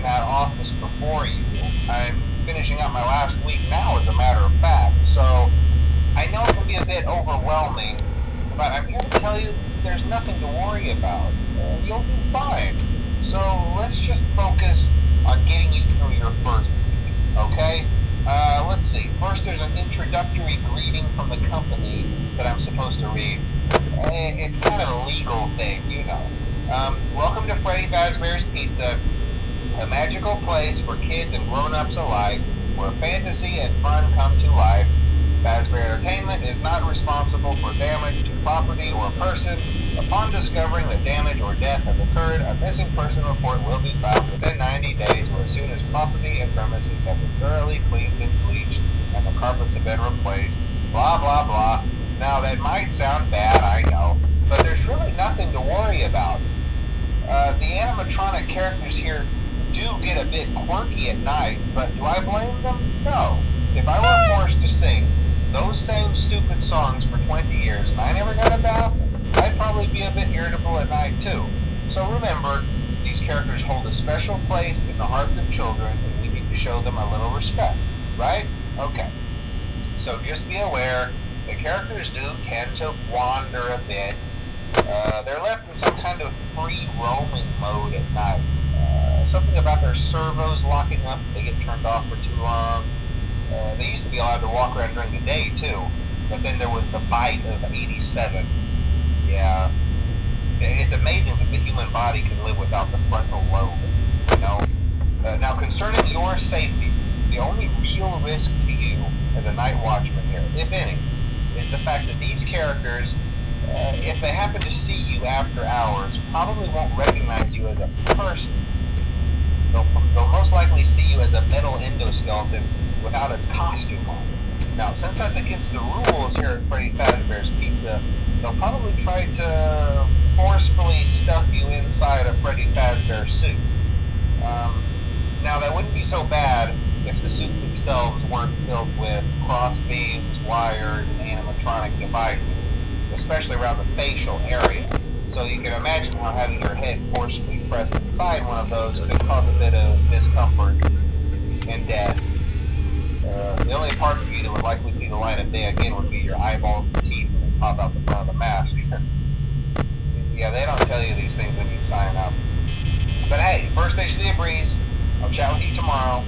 that office before you. I'm finishing up my last week now, as a matter of fact, so I know it can be a bit overwhelming, but I'm here to tell you there's nothing to worry about. You'll be fine. So let's just focus on getting you through your first week, okay? Let's see. First, there's an introductory greeting from the company that I'm supposed to read. It's kind of a legal thing, you know. Welcome to Freddy Fazbear's Pizza, a magical place for kids and grown-ups alike, where fantasy and fun come to life. Fazbear Entertainment is not responsible for damage to property or person. Upon discovering that damage or death has occurred, a missing person report will be filed within 90 days or as soon as property and premises have been thoroughly cleaned and bleached and the carpets have been replaced. Blah, blah, blah. Now, that might sound bad, I know, but there's really nothing to worry about. The animatronic characters here do get a bit quirky at night, but do I blame them? No. If I were forced to sing those same stupid songs for 20 years and I never got a bath, I'd probably be a bit irritable at night too. So remember, these characters hold a special place in the hearts of children and we need to show them a little respect, right? Okay. So just be aware, the characters do tend to wander a bit. They're left in some kind of free roaming mode at night. Something about their servos locking up if they get turned off for too long. They used to be allowed to walk around during the day too, but then there was the bite of 87. Yeah, it's amazing that the human body can live without the frontal lobe, you know? Now concerning your safety, the only real risk to you as a night watchman here, if any, is the fact that these characters, if they happen to see you after hours, probably won't recognize you as a person. They'll most likely see you as a metal endoskeleton without its costume on. Now, since that's against the rules here at Freddy Fazbear's Pizza, they'll probably try to forcefully stuff you inside a Freddy Fazbear suit. Now, that wouldn't be so bad if the suits themselves weren't filled with cross beams, wires, and animatronic devices, especially around the facial area. So you can imagine how having your head forcibly pressed inside one of those could cause a bit of discomfort and death. The only parts of you that would likely see the light of day again would be your eyeballs and teeth when they pop out the front of the mask. Yeah, they don't tell you these things when you sign up. But hey, first station of the breeze. I'll chat with you tomorrow.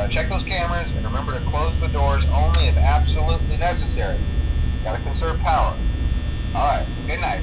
Check those cameras and remember to close the doors only if absolutely necessary. Gotta conserve power. Alright, good night.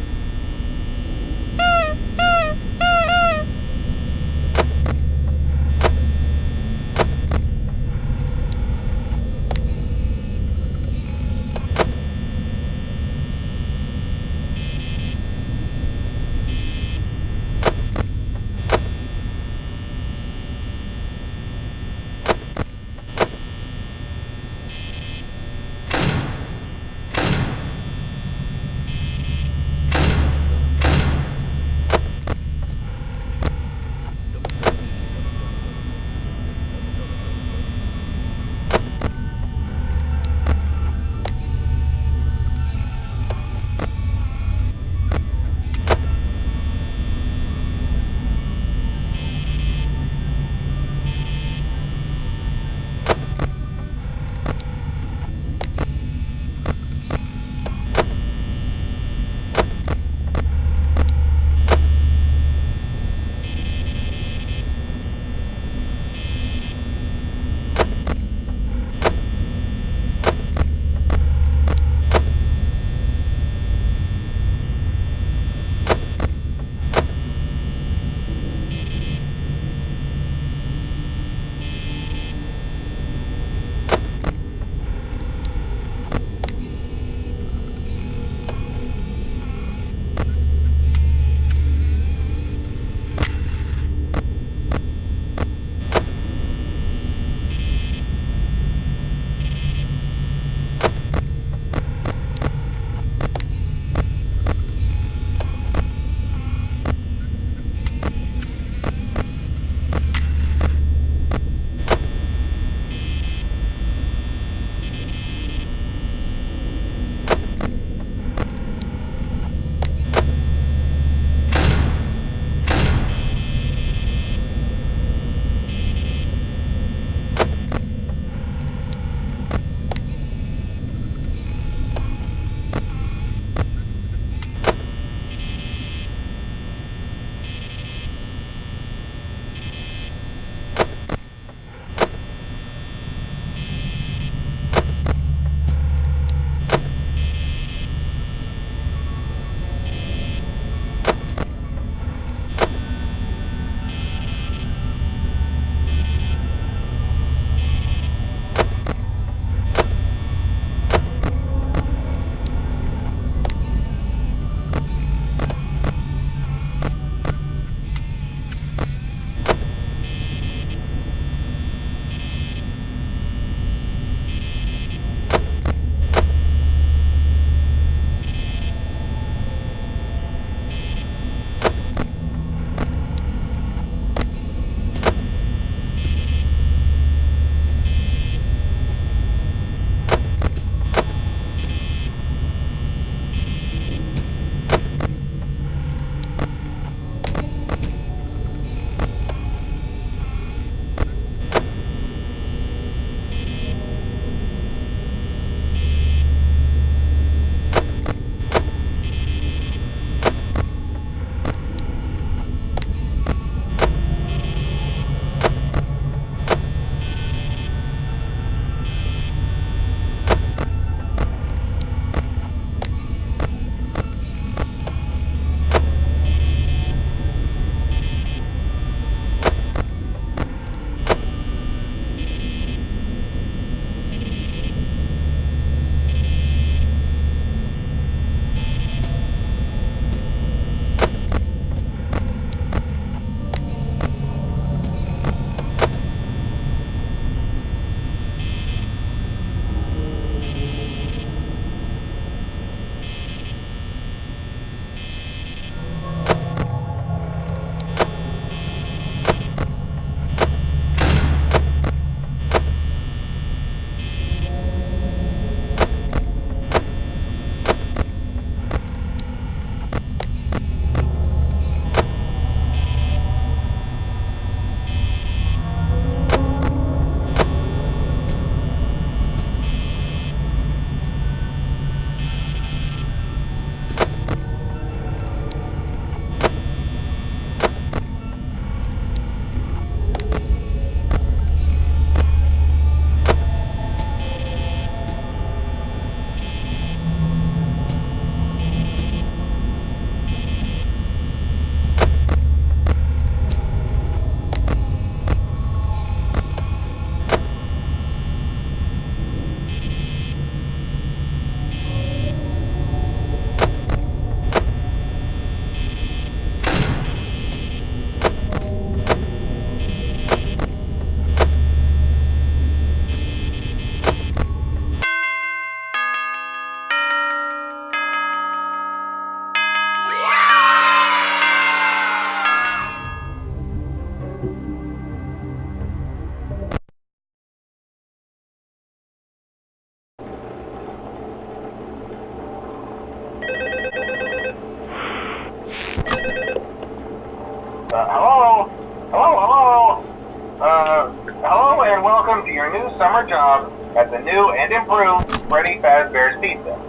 summer job at the new and improved Freddy Fazbear's Pizza.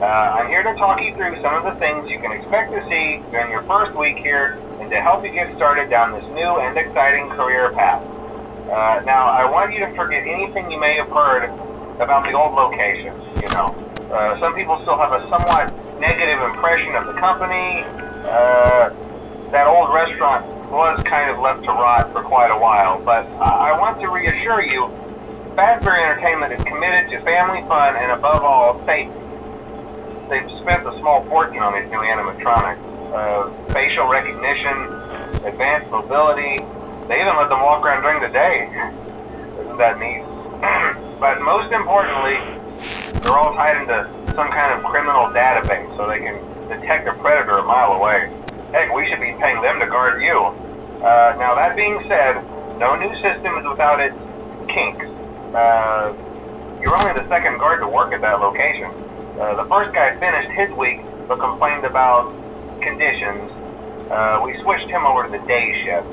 I'm here to talk you through some of the things you can expect to see during your first week here and to help you get started down this new and exciting career path. Now, I want you to forget anything you may have heard about the old location. Some people still have a somewhat negative impression of the company. That old restaurant was kind of left to rot for quite a while, but I want to reassure you, Fazbear Entertainment is committed to family fun and above all, safety. They've spent a small fortune on these new animatronics. Facial recognition, advanced mobility, they even let them walk around during the day. Isn't that neat? But most importantly, they're all tied into some kind of criminal database so they can detect a predator a mile away. Heck, we should be paying them to guard you. Now that being said, no new system is without its kinks. You're only the second guard to work at that location. The first guy finished his week but complained about conditions. We switched him over to the day shift.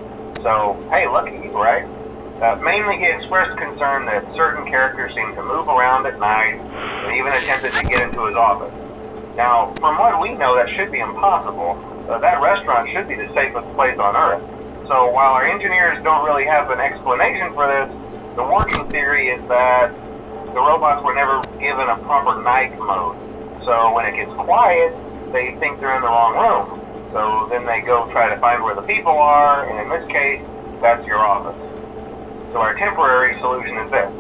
So, hey, lucky you, right? Mainly he expressed concern that certain characters seemed to move around at night and even attempted to get into his office. Now, from what we know, that should be impossible. That restaurant should be the safest place on Earth. So while our engineers don't really have an explanation for this, the working theory is that the robots were never given a proper night mode. So when it gets quiet, they think they're in the wrong room. So then they go try to find where the people are, and in this case, that's your office. So our temporary solution is this.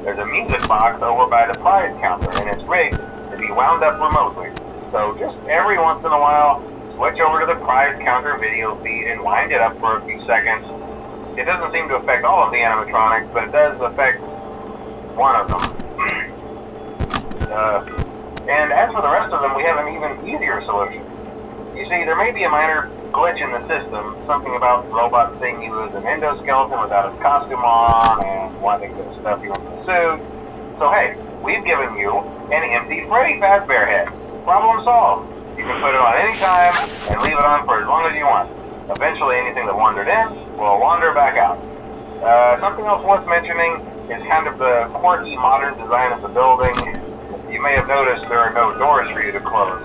There's a music box over by the prize counter, and it's rigged to be wound up remotely. So just every once in a while, switch over to the prize counter video feed and wind it up for a few seconds. It doesn't seem to affect all of the animatronics, but it does affect one of them. And as for the rest of them, we have an even easier solution. You see, there may be a minor glitch in the system, something about the robot seeing you as an endoskeleton without his costume on and wanting to stuff you into the suit. So hey, we've given you an empty Freddy Fazbear head. Problem solved. You can put it on any time and leave it on for as long as you want. Eventually anything that wandered in will wander back out. Something else worth mentioning is kind of the quirky modern design of the building. You may have noticed there are no doors for you to close.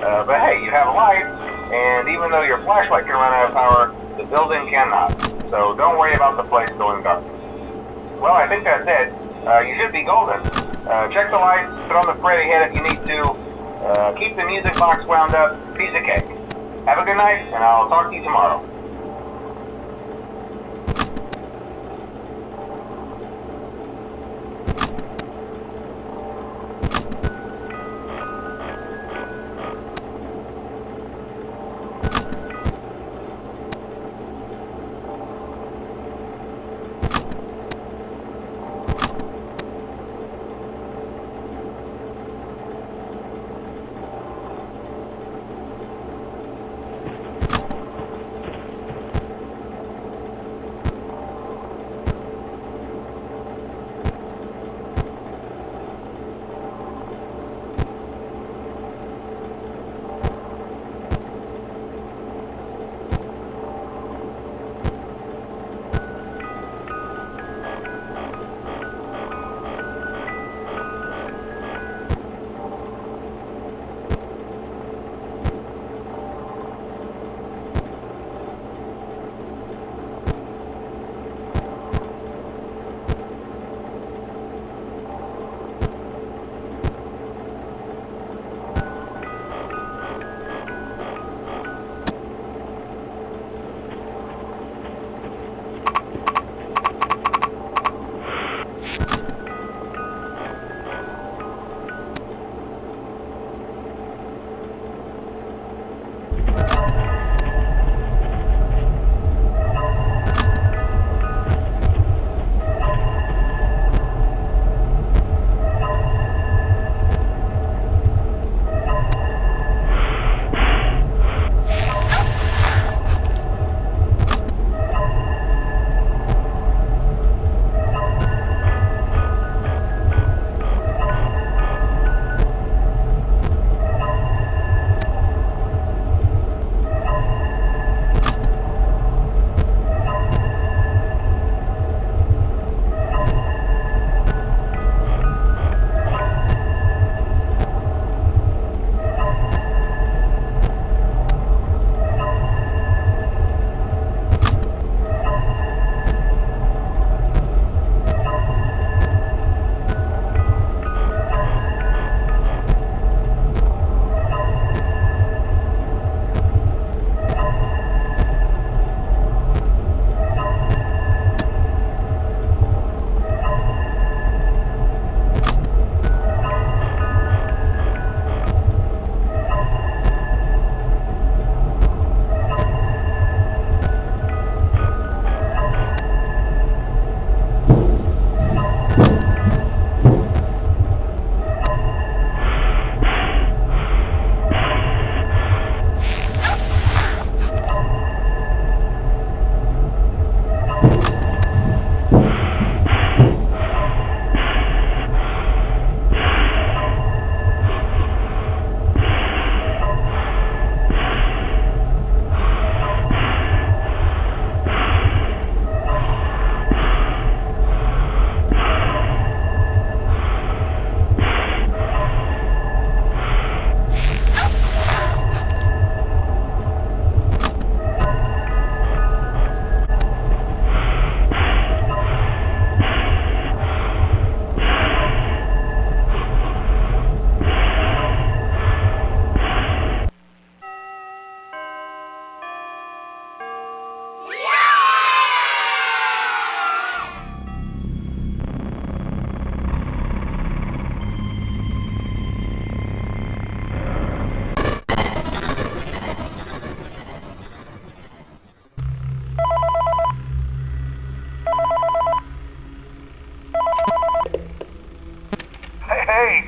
But hey, you have lights, and even though your flashlight can run out of power, the building cannot. So don't worry about the place going dark. Well, I think that's it. You should be golden. Check the lights, put on the Freddy head if you need to. Keep the music box wound up, piece of cake. Have a good night, and I'll talk to you tomorrow.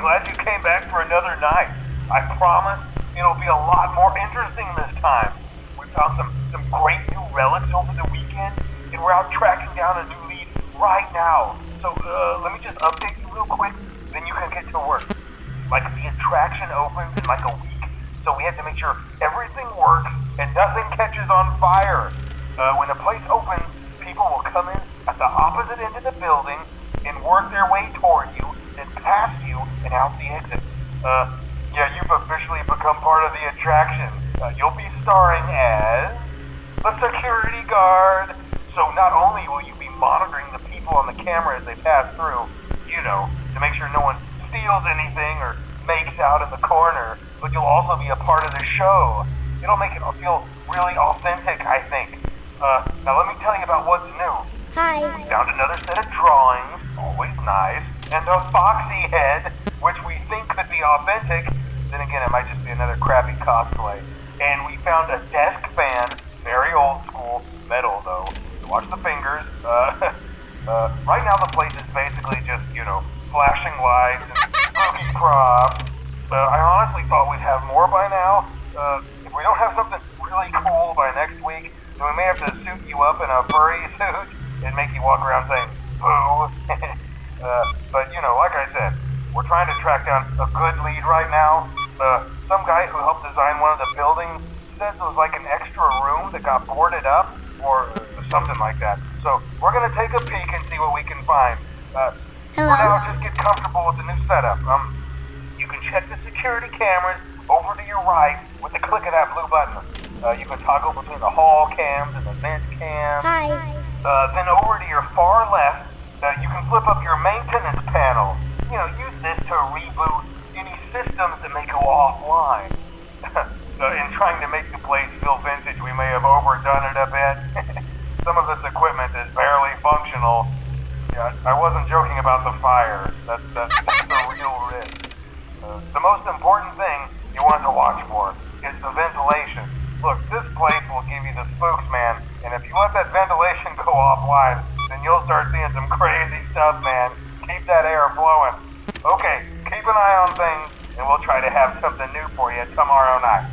glad you came back for another night. I promise it'll be a lot more interesting this time. We found some great new relics over the weekend, and we're out tracking down a new lead right now. So, let me just update you real quick, then you can get to work. Like, the attraction opens in like a week, so we have to make sure everything works and nothing catches on fire. When the place opens, people will come in at the opposite end of the building and work their way toward you, then past you and out the exit. Yeah, you've officially become part of the attraction. You'll be starring as the security guard. So not only will you be monitoring the people on the camera as they pass through, to make sure no one steals anything or makes out in the corner, but you'll also be a part of the show. It'll make it feel really authentic, I think. Now let me tell you about what's new. Hi. We found another set of drawings, always nice, and a foxy head, which we think could be authentic. Then again, it might just be another crappy cosplay. And we found a desk fan, very old school, metal though. So watch the fingers. Right now the place is basically just, flashing lights and spooky props. I honestly thought we'd have more by now. If we don't have something really cool by next week, then we may have to suit you up in a furry suit and make you walk around saying, boo. But, like I said, we're trying to track down a good lead right now. Some guy who helped design one of the buildings says it was like an extra room that got boarded up, or something like that. So, we're gonna take a peek and see what we can find. For now, just get comfortable with the new setup. You can check the security cameras over to your right with the click of that blue button. You can toggle between the hall cams and the vent cams. Hi. Then over to your far left, you can flip up your maintenance panel. Use this to reboot any systems that may go offline. In trying to make the place feel vintage, we may have overdone it a bit. Some of this equipment is barely functional. Yeah, I wasn't joking about the fire. That's a real risk. The most important thing you want to watch for is the ventilation. Look, this place will give you the spooks, man, and if you let that ventilation go offline, then you'll start seeing some crazy stuff, man. Keep that air flowing. Okay, keep an eye on things, and we'll try to have something new for you tomorrow night.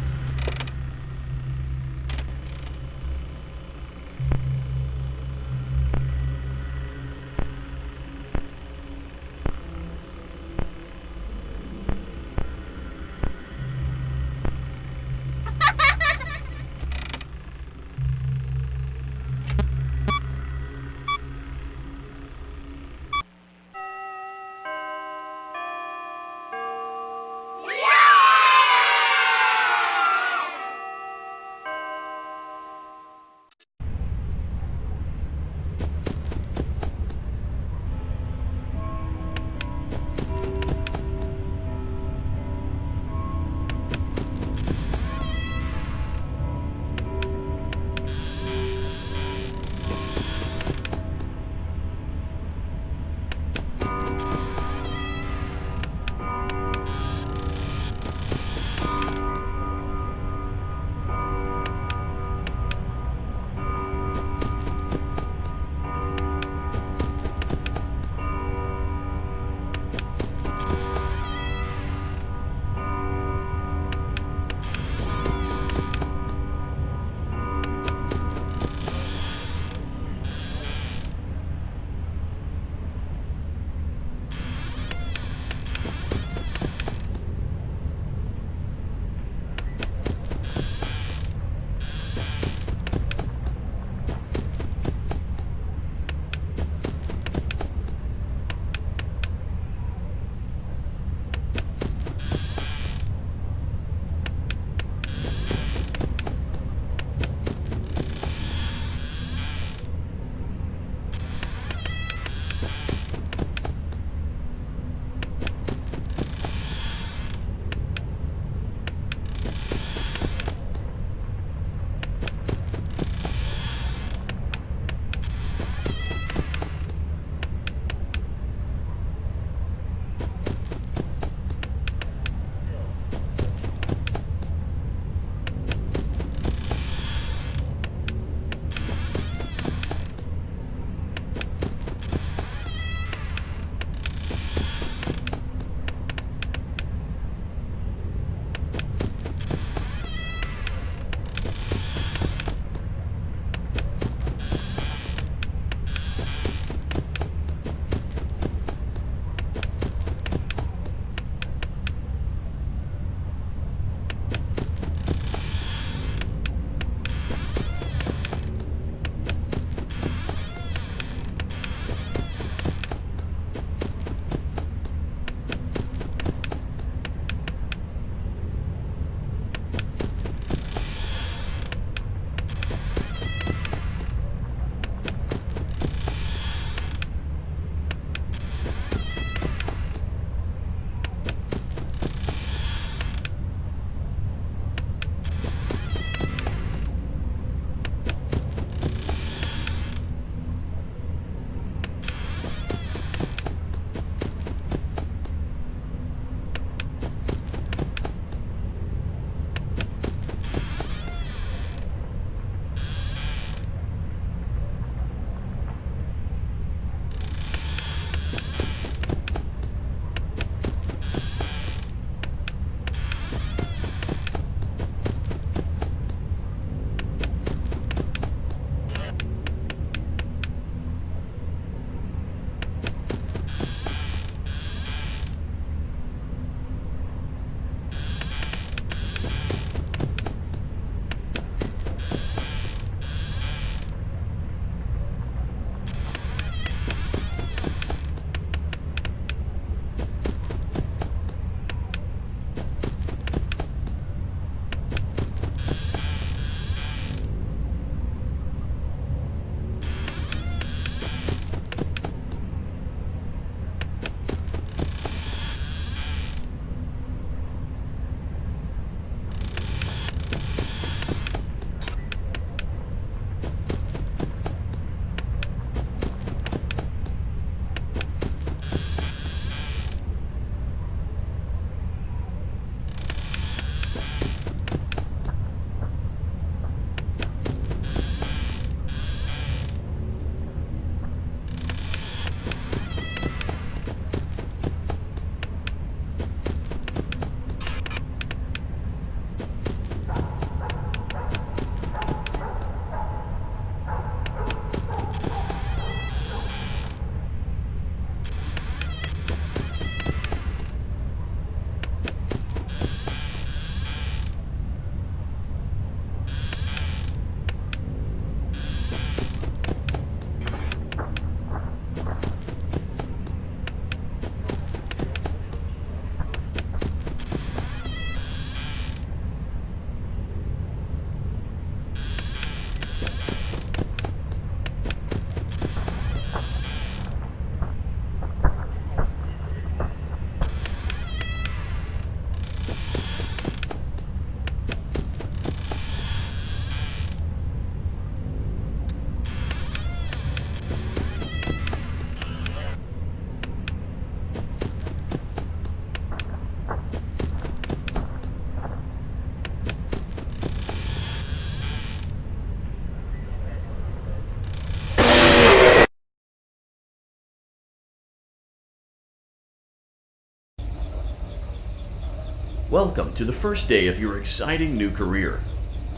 Welcome to the first day of your exciting new career.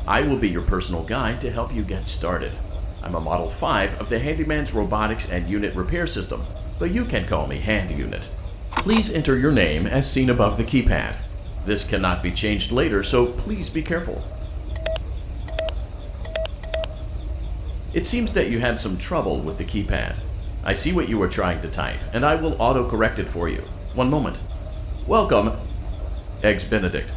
I will be your personal guide to help you get started. I'm a Model 5 of the Handyman's Robotics and Unit Repair System, but you can call me Hand Unit. Please enter your name as seen above the keypad. This cannot be changed later, so please be careful. It seems that you had some trouble with the keypad. I see what you were trying to type, and I will auto-correct it for you. One moment. Welcome, Eggs Benedict.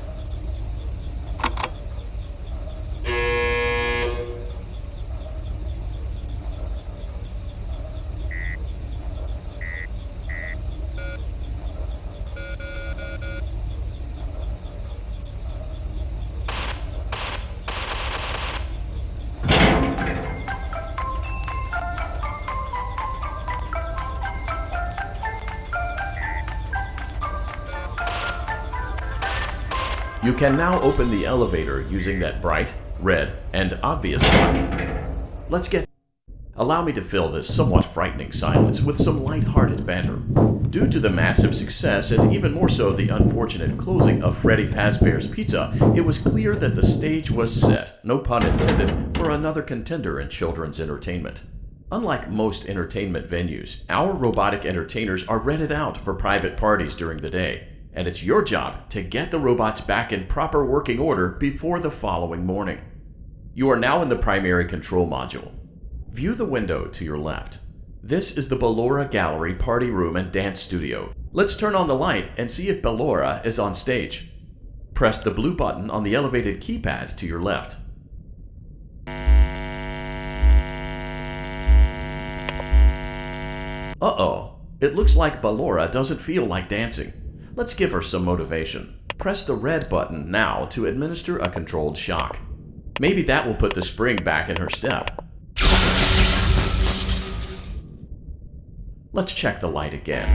You can now open the elevator using that bright, red, and obvious button. Let's get... Allow me to fill this somewhat frightening silence with some light-hearted banter. Due to the massive success, and even more so the unfortunate closing of Freddy Fazbear's Pizza, it was clear that the stage was set, no pun intended, for another contender in children's entertainment. Unlike most entertainment venues, our robotic entertainers are rented out for private parties during the day. And it's your job to get the robots back in proper working order before the following morning. You are now in the primary control module. View the window to your left. This is the Ballora Gallery Party Room and Dance Studio. Let's turn on the light and see if Ballora is on stage. Press the blue button on the elevated keypad to your left. Uh-oh, it looks like Ballora doesn't feel like dancing. Let's give her some motivation. Press the red button now to administer a controlled shock. Maybe that will put the spring back in her step. Let's check the light again.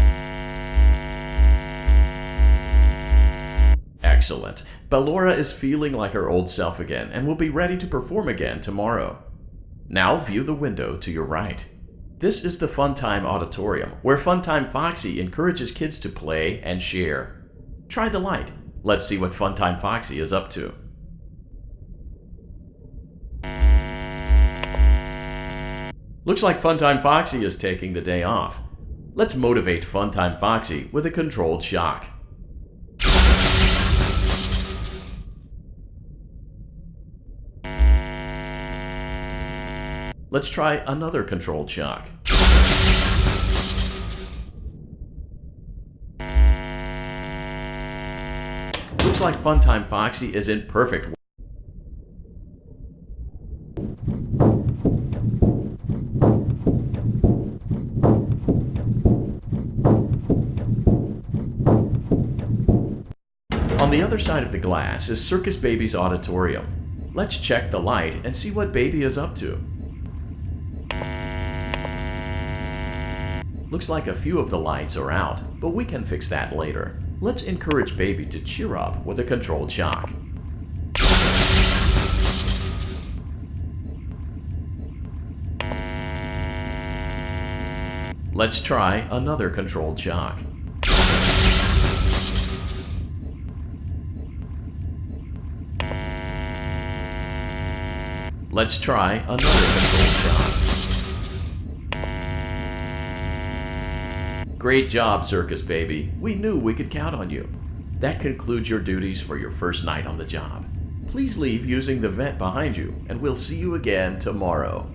Excellent. Ballora is feeling like her old self again and will be ready to perform again tomorrow. Now view the window to your right. This is the Funtime Auditorium, where Funtime Foxy encourages kids to play and share. Try the light. Let's see what Funtime Foxy is up to. Looks like Funtime Foxy is taking the day off. Let's motivate Funtime Foxy with a controlled shock. Let's try another controlled shock. Looks like Funtime Foxy is in perfect. On the other side of the glass is Circus Baby's auditorium. Let's check the light and see what Baby is up to. Looks like a few of the lights are out, but we can fix that later. Let's encourage Baby to cheer up with a controlled shock. Let's try another controlled shock. Let's try another controlled shock. Great job, Circus Baby. We knew we could count on you. That concludes your duties for your first night on the job. Please leave using the vent behind you, and we'll see you again tomorrow.